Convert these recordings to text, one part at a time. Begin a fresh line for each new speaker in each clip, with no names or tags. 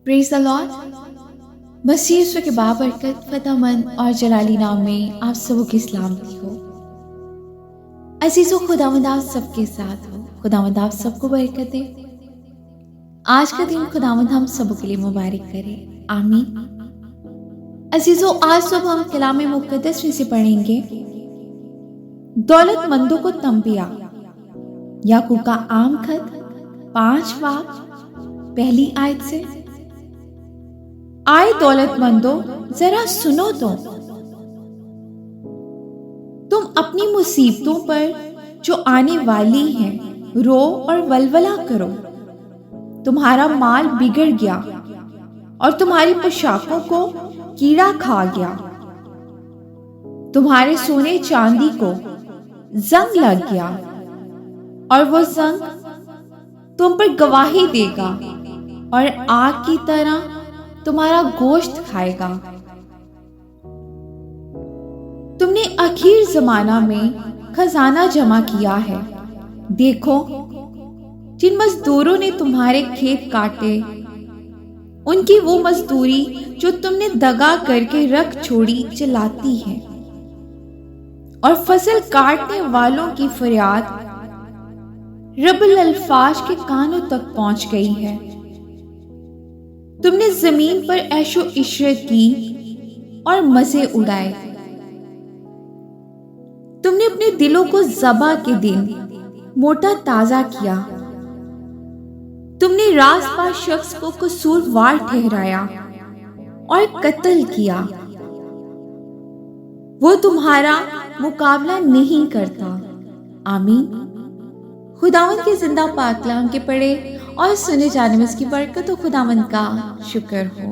Praise the lord. मसीह यीशु के बाबरकत फ़तेहमंद और जलाली नाम में आप सबों की सलामती हो। अज़ीज़ों, खुदावंद आप सबके साथ हो। खुदावंद आप सबको बरकत दे। आज का दिन खुदावंद हम सबों के लिए मुबारक करे, आमीन। अज़ीज़ों, आज सब हम कलाम मुक़द्दस में से पढ़ेंगे दौलतमंदों को तंबिया, याकूब का आम खत 5 बाब पहली आयत से। आए दौलतमंदों, जरा सुनो तो, तुम अपनी मुसीबतों पर जो आने वाली हैं रो और वलवला करो। तुम्हारा माल बिगड़ गया और तुम्हारी पोशाकों को कीड़ा खा गया। तुम्हारे सोने चांदी को जंग लग गया और वो जंग तुम पर गवाही देगा और आग की तरह तुम्हारा गोश्त खाएगा। तुमने आखिर जमाना में खजाना जमा किया है। देखो, जिन मजदूरों ने तुम्हारे खेत काटे, उनकी वो मजदूरी जो तुमने दगा करके रख छोड़ी चलाती है, और फसल काटने वालों की फरियाद रब्बुल अल्फाज के कानों तक पहुंच गई है। तुमने जमीन पर ऐशो इशरत की और मजे उड़ाए। तुमने अपने दिलों को ज़बा के दिन मोटा ताजा किया। तुमने राज़पाज़ शख्स को कसूरवार ठहराया और कत्ल किया। वो तुम्हारा मुकाबला नहीं करता, आमीन। खुदावंद के जिंदा पाक कलाम के पढ़े और सुने जाने में इसकी बरकत तो खुदावंद का शुक्र हो।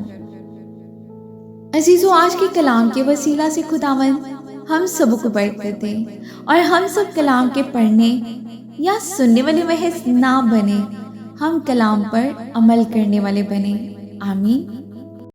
अजीजों, आज के कलाम के वसीला से खुदावंद हम सबों को बरकत दे और हम सब कलाम के पढ़ने या सुनने वाले महज ना बने, हम कलाम पर अमल करने वाले बने, आमीन।